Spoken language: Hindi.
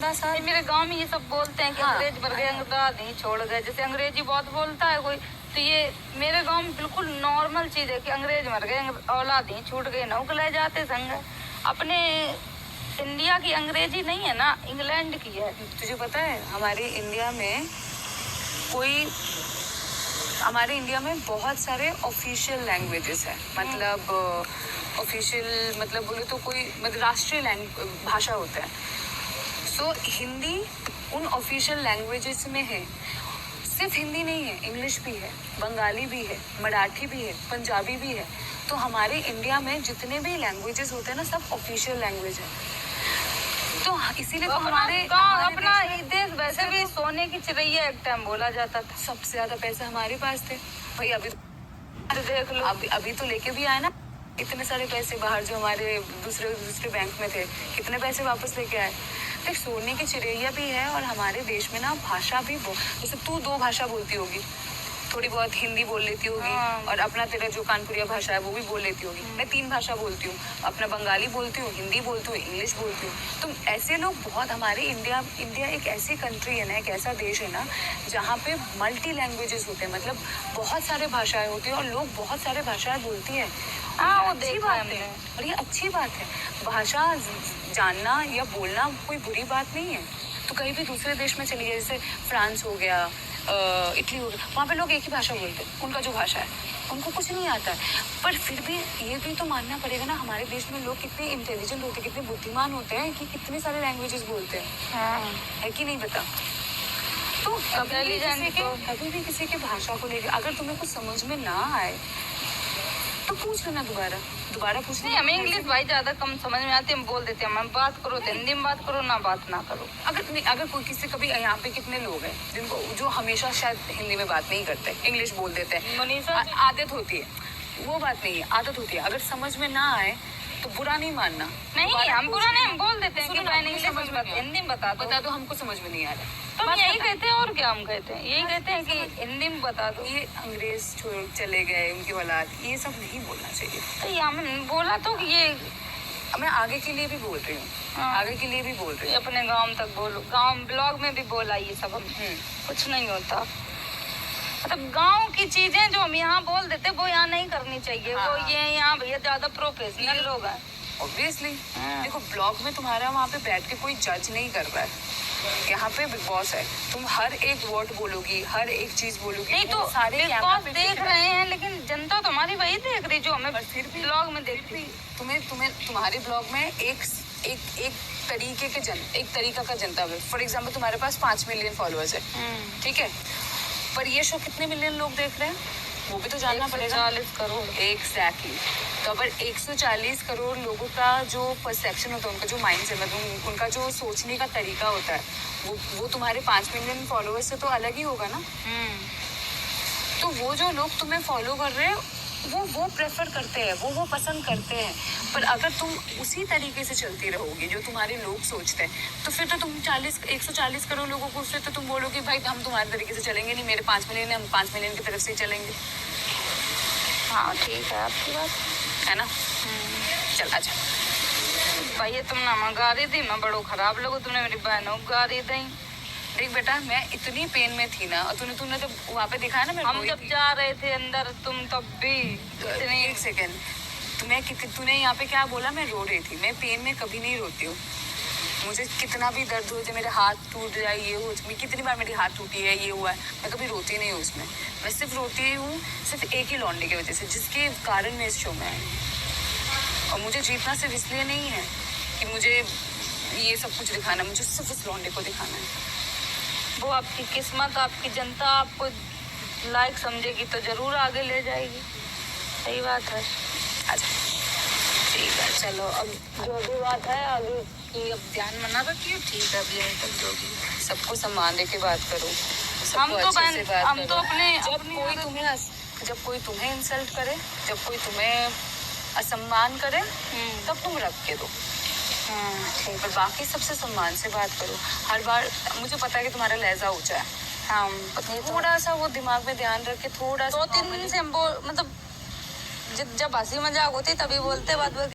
साथ साथ मेरे गांव में ये सब बोलते हैं कि अंग्रेज मर गए, अंग्रेज नहीं छोड़ गए। जैसे अंग्रेजी बहुत बोलता है कोई, तो ये मेरे गांव में बिल्कुल नॉर्मल चीज है कि अंग्रेज मर गए, औलाद ही छूट गए, नौक ले जाते संग। अपने इंडिया की अंग्रेजी नहीं है ना, इंग्लैंड की है। तुझे पता है हमारे इंडिया में बहुत सारे ऑफिशियल लैंग्वेजेस है, मतलब ऑफिशियल मतलब बोले तो कोई मतलब राष्ट्रीय भाषा होता है। सो हिंदी उन ऑफिशियल लैंग्वेजेस में है। सिर्फ हिंदी नहीं है, इंग्लिश भी है, बंगाली भी है, मराठी भी है, पंजाबी भी है। तो हमारे इंडिया में जितने भी लैंग्वेजेस होते हैं ना, सब ऑफिशियल लैंग्वेज है। तो इसीलिए तो हमारे अपना देश वैसे भी सोने की चिड़ैया एक टाइम बोला जाता था। सबसे ज्यादा पैसे हमारे पास थे भाई। अभी देख लो, अभी तो लेके भी आए ना इतने सारे पैसे बाहर, जो हमारे दूसरे बैंक में थे, कितने पैसे वापस लेके आए। एक सोने की चिड़ैया भी है। और हमारे देश में ना भाषा भी जैसे तू 2 भाषा बोलती होगी, थोड़ी बहुत हिंदी बोल लेती होगी, और अपना तेरा जो कानपुरिया भाषा है वो भी बोल लेती होगी। मैं 3 भाषा बोलती हूँ, अपना बंगाली बोलती हूँ, हिंदी बोलती हूँ, इंग्लिश बोलती हूँ। तो ऐसे लोग बहुत, हमारे इंडिया एक ऐसी कंट्री है ना, एक ऐसा देश है ना जहाँ पे मल्टी लैंग्वेजेस होते हैं, मतलब बहुत सारे भाषाएं होती हैं और लोग बहुत सारे भाषाएं बोलती है। वो अच्छी बात है और ये अच्छी बात है। भाषा जानना या बोलना कोई बुरी बात नहीं है। तो कहीं भी दूसरे देश में चली गई, जैसे फ्रांस हो गया, इटली हो गया, वहाँ पे लोग एक ही भाषा बोलते हैं, उनका जो भाषा है उनको कुछ नहीं आता है। पर फिर भी ये भी तो मानना पड़ेगा ना, हमारे देश में लोग कितने इंटेलिजेंट होते हैं, कितने बुद्धिमान होते हैं कि कितने सारे लैंग्वेजेस बोलते हैं। है कि नहीं बता? तो कभी भी किसी के भाषा को लेकर अगर तुम्हें कुछ समझ में ना आए तो पूछ लेना, दोबारा पूछ नहीं, हमें इंग्लिश भाई ज्यादा कम समझ में आती है, हम बोल देते हैं। हम बात करो तो हिंदी में बात करो, ना बात ना करो। अगर कोई किसी कभी, यहाँ पे कितने लोग हैं जिनको जो हमेशा शायद हिंदी में बात नहीं करते, इंग्लिश बोल देते हैं, आदत होती है। वो बात नहीं है, आदत होती है। अगर समझ में ना आए तो बुरा नहीं मानना। नहीं, हम बुरा नहीं, हम बोल देते हैं कि भाई नहीं समझ में, हिंदी में बता दो, हमको समझ में नहीं आ रहा। तो हम यही कहते हैं, और क्या हम कहते हैं, यही कहते हैं कि हिंदी में बता दो। ये अंग्रेज छोड़ चले गए, उनकी औलाद, ये सब नहीं बोलना चाहिए। तो ये हमने बोला तो कि ये मैं आगे के लिए भी बोल रही हूँ, आगे के लिए भी बोल रही हूँ। अपने गांव तक बोलो, गांव ब्लॉग में भी बोला ये सब। हम कुछ नहीं होता, मतलब गांव की चीजें जो हम यहाँ बोल देते वो यहाँ नहीं करनी चाहिए। वो ये यहाँ भैया ज्यादा प्रोफेशनल लोग हैं ऑब्वियसली। देखो ब्लॉग में तुम्हारा वहाँ पे बैठ के कोई जज नहीं कर रहा है। यहाँ पे बिग बॉस है, तुम हर एक वर्ड बोलोगी, हर एक चीज बोलोगी। नहीं तो सारे बिग बॉस देख रहे हैं, लेकिन जनता तो हमारी वही देख रही जो हमें फिर भी ब्लॉग में देख रही। तुम्हारे ब्लॉग में एक तरीका का जनता है। फॉर एग्जाम्पल तुम्हारे पास 5 मिलियन फॉलोअर्स है, ठीक है, पर ये शो कितने मिलियन लोग देख रहे हैं वो भी तो जानना पड़ेगा। 40 करोड़ एग्जैक्टली। तो अगर 140 करोड़ लोगों का जो परसेप्शन होता है, उनका जो माइंड सेट, मतलब उनका जो सोचने का तरीका होता है, वो तुम्हारे 5 मिलियन फॉलोअर्स से तो अलग ही होगा ना। तो वो जो लोग तुम्हें फॉलो कर रहे हैं वो प्रेफर करते हैं, वो पसंद करते हैं। पर अगर तुम उसी तरीके से चलती रहोगी जो तुम्हारे लोग सोचते हैं, तो फिर तो तुम 140 करोड़ लोगों को फिर तो तुम बोलोगे भाई हम तुम्हारे तरीके से चलेंगे नहीं, मेरे 5 मिलियन है, हम 5 मिलियन की तरफ से ही चलेंगे। हाँ ठीक है, आपकी बात है ना। चल अच्छा भाई, तुमने हमें गाड़ी दी, मैं बड़ो खराब लगो, तुमने मेरी बहनों को गाड़ी दी। देख बेटा, मैं इतनी पेन में थी ना, और तूने जब वहाँ पे देखा ना, हम जब जा रहे थे अंदर, तुम तब भी एक सेकेंड, तूने यहाँ पे क्या बोला, मैं रो रही थी। मैं पेन में कभी नहीं रोती हूँ। मुझे कितना भी दर्द हो जाए, मेरे हाथ टूट जाए, ये हो, कितनी बार मेरी हाथ टूटी है, ये हुआ है, मैं कभी रोती नहीं हूँ उसमें। मैं सिर्फ रोती हूँ सिर्फ एक ही लौंडे की वजह से, जिसके कारण मैं इस शो में आई। और मुझे जीतना सिर्फ इसलिए नहीं है कि मुझे ये सब कुछ दिखाना, मुझे सिर्फ उस लौंडे को दिखाना है। वो आपकी किस्मत, आपकी जनता आपको लायक समझेगी तो जरूर आगे ले जाएगी। सही बात है। अच्छा ठीक है, चलो अब जो भी बात है आगे की अब ध्यान में ना रखिए, ठीक है। अब यही तक जो भी सबको सम्मान दे के बात करो, हम तो अपने जब कोई तुम्हें इंसल्ट करे, जब कोई तुम्हें असम्मान करे, तब तुम रख के दो। पर बाकी सबसे सम्मान से बात करो। हर बार मुझे पता है कि तुम्हारा लहजा ऊंचा है, हाँ, थोड़ा सा वो दिमाग में ध्यान रख के, थोड़ा 2-3 दिन से हम मतलब जब हंसी मजाक होती तभी बोलते बात